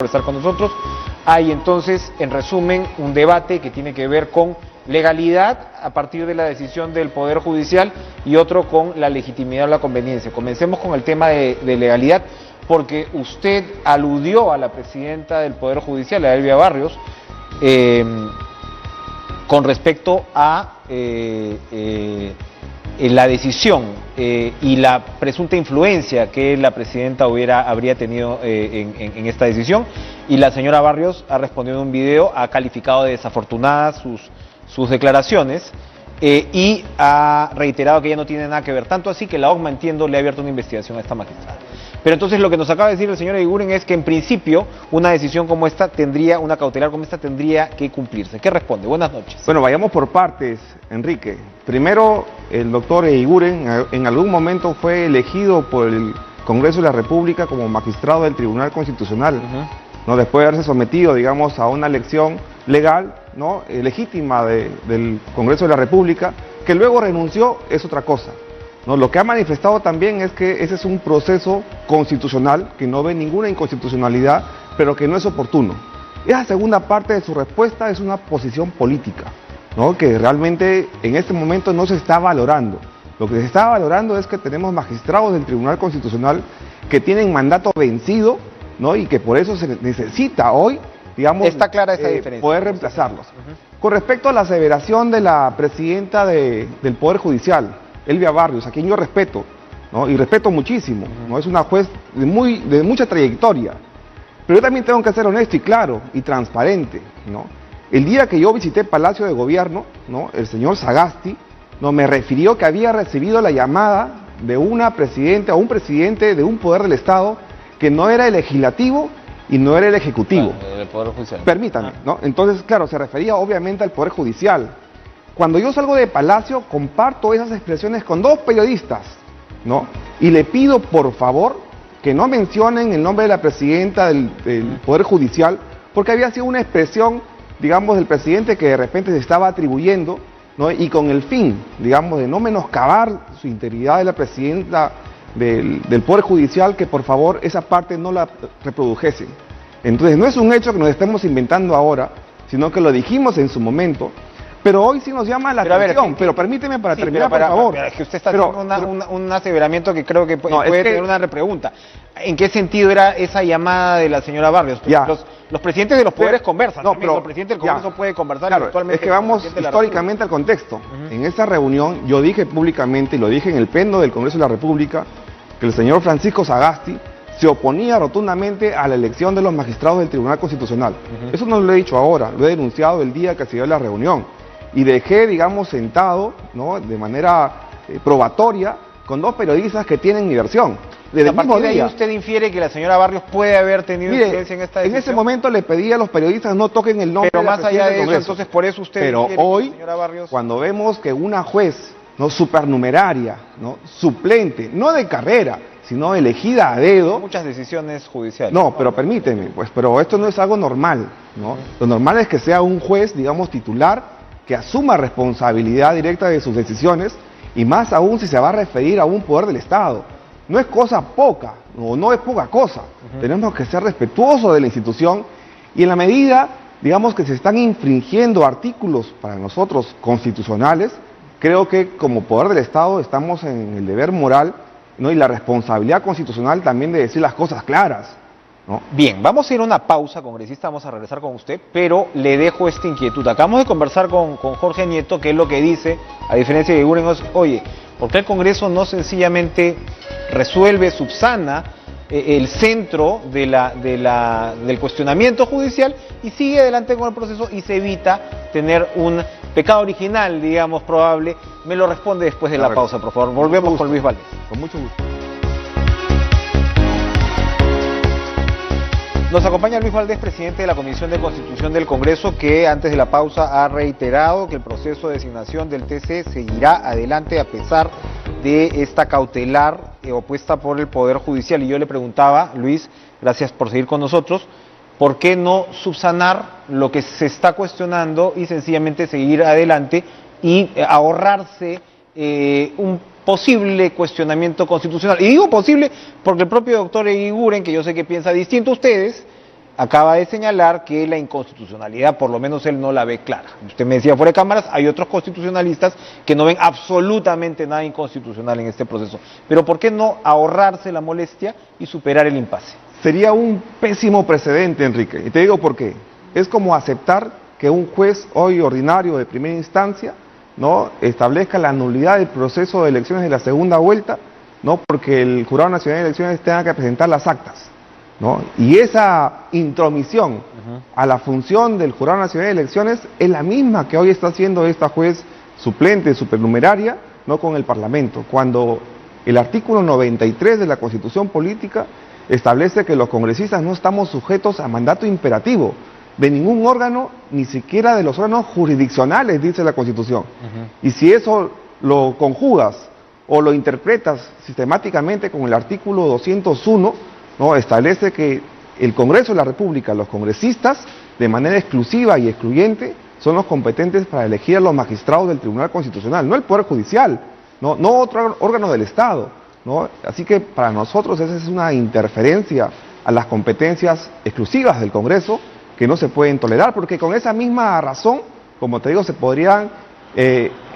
Por estar con nosotros. Hay entonces, en resumen, un debate que tiene que ver con legalidad a partir de la decisión del Poder Judicial y otro con la legitimidad o la conveniencia. Comencemos con el tema de legalidad, porque usted aludió a la presidenta del Poder Judicial, a Elvia Barrios, con respecto a la decisión y la presunta influencia que la presidenta habría tenido en esta decisión, y la señora Barrios ha respondido en un video, ha calificado de desafortunadas sus declaraciones y ha reiterado que ella no tiene nada que ver, tanto así que la OCMA, entiendo, le ha abierto una investigación a esta magistrada. Pero entonces lo que nos acaba de decir el señor Eguiguren es que en principio una decisión como esta una cautelar como esta tendría que cumplirse. ¿Qué responde? Buenas noches. Bueno, vayamos por partes, Enrique. Primero, el doctor Eguiguren en algún momento fue elegido por el Congreso de la República como magistrado del Tribunal Constitucional, ¿no? Después de haberse sometido, digamos, a una elección legal, ¿no? Legítima del Congreso de la República, que luego renunció, es otra cosa. No, lo que ha manifestado también es que ese es un proceso constitucional, que no ve ninguna inconstitucionalidad, pero que no es oportuno. Esa segunda parte de su respuesta es una posición política, ¿no? Que realmente en este momento no se está valorando. Lo que se está valorando es que tenemos magistrados del Tribunal Constitucional que tienen mandato vencido, ¿no? Y que por eso se necesita hoy, digamos, está clara esta diferencia, poder reemplazarlos. Con respecto a la aseveración de la presidenta del Poder Judicial, Elvia Barrios, a quien yo respeto, ¿no? Y respeto muchísimo, ¿no? Es una juez de mucha trayectoria, pero yo también tengo que ser honesto y claro y transparente, ¿no? El día que yo visité Palacio de Gobierno, ¿no? El señor Sagasti, ¿no? Me refirió que había recibido la llamada de una presidenta o un presidente de un poder del Estado que no era el legislativo y no era el ejecutivo. Claro, el Poder Judicial. Permítame, ¿no? Entonces, claro, se refería obviamente al Poder Judicial. Cuando yo salgo de Palacio, comparto esas expresiones con dos periodistas, ¿no? Y le pido, por favor, que no mencionen el nombre de la presidenta del Poder Judicial, porque había sido una expresión, digamos, del presidente que de repente se estaba atribuyendo, ¿no? Y con el fin, digamos, de no menoscabar su integridad de la presidenta del Poder Judicial, que por favor esa parte no la reprodujesen. Entonces, no es un hecho que nos estemos inventando ahora, sino que lo dijimos en su momento. Pero hoy sí nos llama la atención, pero permíteme para terminar, por favor. Pero es que usted está haciendo un aseveramiento que creo que puede tener una repregunta. ¿En qué sentido era esa llamada de la señora Barrios? Los presidentes de los poderes conversan, no, pero el presidente del Congreso puede conversar. Claro, es que vamos históricamente al contexto. En esa reunión yo dije públicamente, y lo dije en el pleno del Congreso de la República, que el señor Francisco Sagasti se oponía rotundamente a la elección de los magistrados del Tribunal Constitucional. Eso no lo he dicho ahora, lo he denunciado el día que se dio la reunión. Y dejé, digamos, sentado, ¿no? De manera probatoria con dos periodistas que tienen mi versión. Desde a partir de ahí usted infiere que la señora Barrios puede haber tenido influencia en esta decisión. En ese momento le pedí a los periodistas no toquen el nombre. Pero más allá de eso, entonces por eso usted Pero hoy, que la señora Barrios... cuando vemos que una juez, ¿no? Supernumeraria, ¿no? Suplente, no de carrera, sino elegida a dedo. Muchas decisiones judiciales. No, pero permíteme, pues, pero esto no es algo normal, ¿no? Lo normal es que sea un juez, digamos, titular, que asuma responsabilidad directa de sus decisiones, y más aún si se va a referir a un poder del Estado. No es cosa poca, o no es poca cosa. Tenemos que ser respetuosos de la institución, y en la medida, digamos, que se están infringiendo artículos para nosotros constitucionales, creo que como poder del Estado estamos en el deber moral, ¿no? Y la responsabilidad constitucional también de decir las cosas claras, ¿no? Bien, vamos a ir a una pausa, congresista, vamos a regresar con usted, pero le dejo esta inquietud. Acabamos de conversar con Jorge Nieto, que es lo que dice, a diferencia de Eguiguren, oye, ¿por qué el Congreso no sencillamente resuelve, subsana el centro del cuestionamiento judicial y sigue adelante con el proceso y se evita tener un pecado original, digamos, probable? Me lo responde después de la pausa, por favor. Volvemos con Luis Valdés. Con mucho gusto. Nos acompaña Luis Valdés, presidente de la Comisión de Constitución del Congreso, que antes de la pausa ha reiterado que el proceso de designación del TC seguirá adelante a pesar de esta cautelar opuesta por el Poder Judicial. Y yo le preguntaba, Luis, gracias por seguir con nosotros, ¿por qué no subsanar lo que se está cuestionando y sencillamente seguir adelante y ahorrarse un posible cuestionamiento constitucional? Y digo posible porque el propio doctor Eguiguren, que yo sé que piensa distinto a ustedes, acaba de señalar que la inconstitucionalidad, por lo menos él no la ve clara. Usted me decía fuera de cámaras, hay otros constitucionalistas que no ven absolutamente nada inconstitucional en este proceso. Pero ¿por qué no ahorrarse la molestia y superar el impasse? Sería un pésimo precedente, Enrique, y te digo por qué. Es como aceptar que un juez hoy ordinario de primera instancia, ¿no?, establezca la nulidad del proceso de elecciones de la segunda vuelta, ¿no?, porque el Jurado Nacional de Elecciones tenga que presentar las actas, ¿no? Y esa intromisión a la función del Jurado Nacional de Elecciones es la misma que hoy está haciendo esta juez suplente supernumeraria, ¿no?, con el Parlamento, cuando el artículo 93 de la Constitución Política establece que los congresistas no estamos sujetos a mandato imperativo de ningún órgano, ni siquiera de los órganos jurisdiccionales, dice la Constitución. Y si eso lo conjugas o lo interpretas sistemáticamente con el artículo 201, ¿no?, establece que el Congreso de la República, los congresistas, de manera exclusiva y excluyente, son los competentes para elegir a los magistrados del Tribunal Constitucional, no el Poder Judicial, no otro órgano del Estado, ¿no? Así que para nosotros esa es una interferencia a las competencias exclusivas del Congreso que no se pueden tolerar, porque con esa misma razón, como te digo, se podrían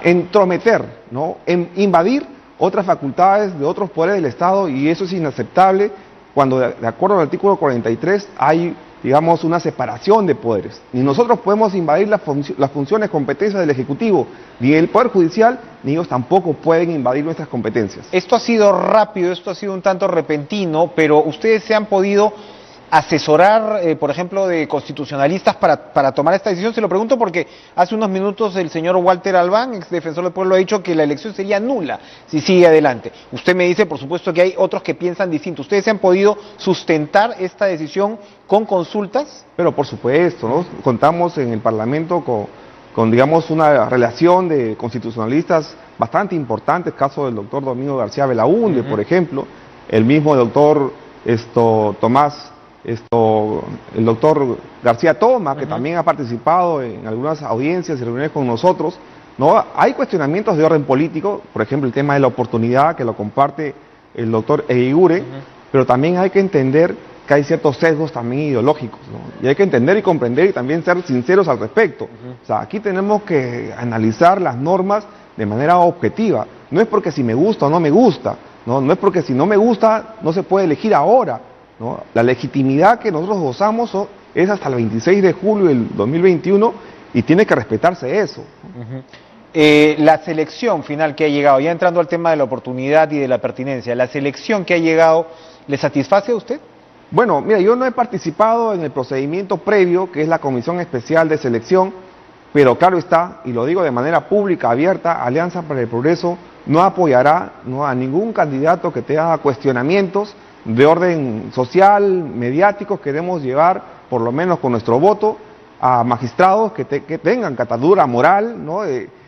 entrometer, ¿no?, invadir otras facultades de otros poderes del Estado, y eso es inaceptable cuando de acuerdo al artículo 43 hay, digamos, una separación de poderes. Ni nosotros podemos invadir las funciones, competencias del Ejecutivo, ni el Poder Judicial, ni ellos tampoco pueden invadir nuestras competencias. Esto ha sido rápido, esto ha sido un tanto repentino, pero ustedes se han podido asesorar, por ejemplo, de constitucionalistas para tomar esta decisión. Se lo pregunto porque hace unos minutos el señor Walter Albán, ex defensor del pueblo, ha dicho que la elección sería nula si sigue adelante. Usted me dice, por supuesto, que hay otros que piensan distinto. ¿Ustedes se han podido sustentar esta decisión con consultas? Pero por supuesto, ¿no? Contamos en el Parlamento con digamos, una relación de constitucionalistas bastante importantes, caso del doctor Domingo García Belaúnde, por ejemplo, el mismo doctor Tomás, el doctor García Toma, que también ha participado en algunas audiencias y reuniones con nosotros, ¿no? Hay cuestionamientos de orden político, por ejemplo el tema de la oportunidad, que lo comparte el doctor Eguiguren, pero también hay que entender que hay ciertos sesgos también ideológicos, ¿no? Y hay que entender y comprender y también ser sinceros al respecto. O sea, aquí tenemos que analizar las normas de manera objetiva. No es porque si me gusta o no me gusta, no es porque si no me gusta no se puede elegir ahora, ¿no? La legitimidad que nosotros gozamos es hasta el 26 de julio del 2021 y tiene que respetarse eso. La selección final que ha llegado, ya entrando al tema de la oportunidad y de la pertinencia, ¿la selección que ha llegado le satisface a usted? Bueno, mira, yo no he participado en el procedimiento previo, que es la Comisión Especial de Selección, pero claro está, y lo digo de manera pública, abierta, Alianza para el Progreso no apoyará a ningún candidato que tenga cuestionamientos de orden social, mediáticos. Queremos llevar, por lo menos con nuestro voto, a magistrados que tengan catadura moral, ¿no?,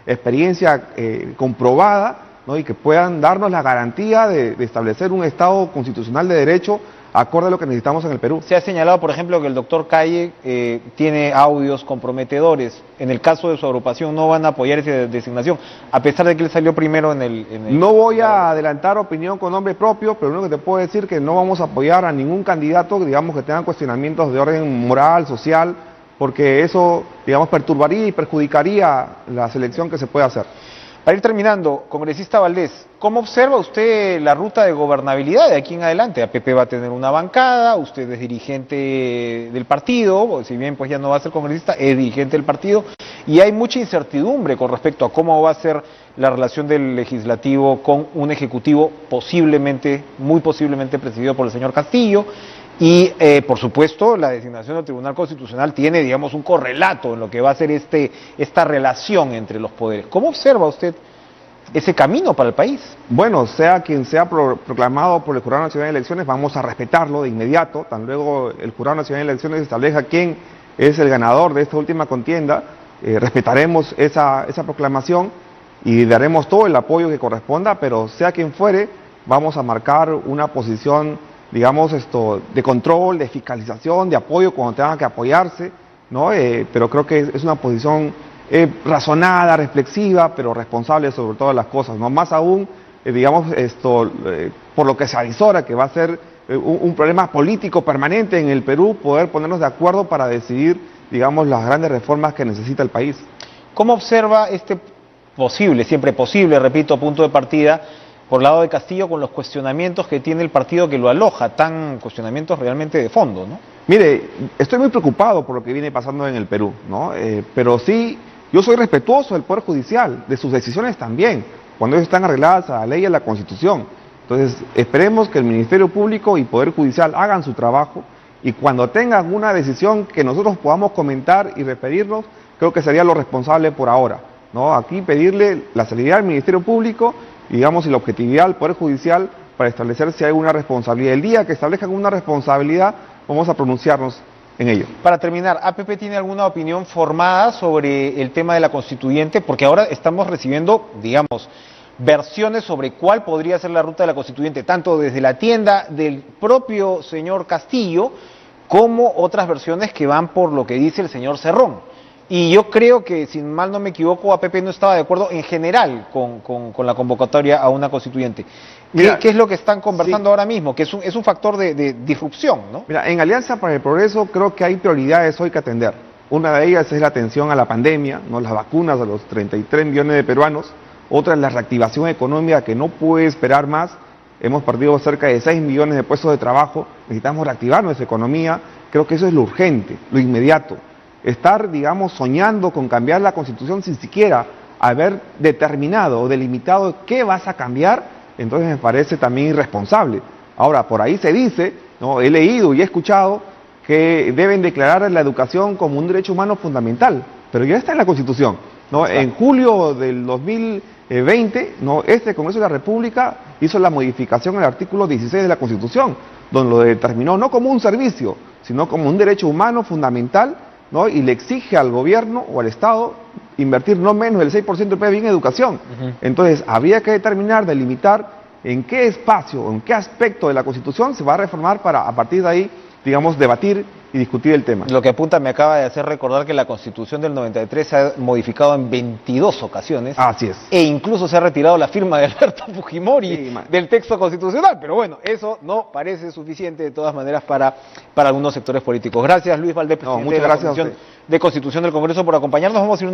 experiencia comprobada, ¿no?, y que puedan darnos la garantía de establecer un Estado constitucional de derecho acorde a lo que necesitamos en el Perú. Se ha señalado, por ejemplo, que el doctor Calle tiene audios comprometedores. En el caso de su agrupación no van a apoyar esa designación, a pesar de que él salió primero en el... No voy a adelantar opinión con nombre propio, pero lo único que te puedo decir es que no vamos a apoyar a ningún candidato, digamos, que tenga cuestionamientos de orden moral, social, porque eso, digamos, perturbaría y perjudicaría la selección que se puede hacer. Para ir terminando, congresista Valdés, ¿cómo observa usted la ruta de gobernabilidad de aquí en adelante? APP va a tener una bancada, usted es dirigente del partido, si bien pues ya no va a ser congresista, es dirigente del partido, y hay mucha incertidumbre con respecto a cómo va a ser la relación del legislativo con un ejecutivo posiblemente, muy posiblemente presidido por el señor Castillo, y por supuesto la designación del Tribunal Constitucional tiene, digamos, un correlato en lo que va a ser esta relación entre los poderes. ¿Cómo observa usted ese camino para el país? Bueno, sea quien sea proclamado por el Jurado Nacional de Elecciones, vamos a respetarlo de inmediato. Tan luego el Jurado Nacional de Elecciones establezca quién es el ganador de esta última contienda, respetaremos esa proclamación y daremos todo el apoyo que corresponda, pero sea quien fuere, vamos a marcar una posición, digamos, de control, de fiscalización, de apoyo cuando tenga que apoyarse, ¿no? Pero creo que es una posición razonada, reflexiva, pero responsable sobre todas las cosas, ¿no? Más aún, digamos, por lo que se avisora que va a ser un problema político permanente en el Perú, poder ponernos de acuerdo para decidir, digamos, las grandes reformas que necesita el país. ¿Cómo observa este siempre posible, repito, punto de partida por lado de Castillo con los cuestionamientos que tiene el partido que lo aloja, tan cuestionamientos realmente de fondo, ¿no? Mire, estoy muy preocupado por lo que viene pasando en el Perú, ¿no? Pero sí, yo soy respetuoso del Poder Judicial, de sus decisiones también, cuando ellos están arregladas a la ley y a la Constitución. Entonces, esperemos que el Ministerio Público y Poder Judicial hagan su trabajo y cuando tengan una decisión que nosotros podamos comentar y referirnos, creo que sería lo responsable por ahora, ¿no? Aquí pedirle la celeridad al Ministerio Público y, digamos, y la objetividad al Poder Judicial para establecer si hay una responsabilidad. El día que establezcan una responsabilidad, vamos a pronunciarnos en ello. Para terminar, ¿APP tiene alguna opinión formada sobre el tema de la constituyente? Porque ahora estamos recibiendo, digamos, versiones sobre cuál podría ser la ruta de la constituyente, tanto desde la tienda del propio señor Castillo, como otras versiones que van por lo que dice el señor Cerrón. Y yo creo que, si mal no me equivoco, APP no estaba de acuerdo en general con la convocatoria a una constituyente. Mira, ¿Qué es lo que están conversando sí, ahora mismo? Que es un factor de disrupción, ¿no? Mira, en Alianza para el Progreso creo que hay prioridades hoy que atender. Una de ellas es la atención a la pandemia, ¿no? Las vacunas a los 33 millones de peruanos. Otra es la reactivación económica que no puede esperar más. Hemos perdido cerca de 6 millones de puestos de trabajo. Necesitamos reactivar nuestra economía. Creo que eso es lo urgente, lo inmediato. Estar, digamos, soñando con cambiar la Constitución sin siquiera haber determinado o delimitado qué vas a cambiar, entonces me parece también irresponsable. Ahora, por ahí se dice, ¿no? He leído y he escuchado que deben declarar la educación como un derecho humano fundamental, pero ya está en la Constitución, ¿no? En julio del 2020, ¿no? Este Congreso de la República hizo la modificación al artículo 16 de la Constitución, donde lo determinó no como un servicio, sino como un derecho humano fundamental, ¿no? Y le exige al gobierno o al Estado invertir no menos del 6% del PIB en educación. Entonces, habría que determinar, delimitar en qué espacio, en qué aspecto de la Constitución se va a reformar para, a partir de ahí, digamos, debatir y discutir el tema. Lo que apunta me acaba de hacer recordar que la Constitución del 93 se ha modificado en 22 ocasiones. Así es. E incluso se ha retirado la firma de Alberto Fujimori del texto constitucional. Pero bueno, eso no parece suficiente de todas maneras para algunos sectores políticos. Gracias, Luis Valdés, presidente de la Comisión de Constitución del Congreso, por acompañarnos. Vamos a ir una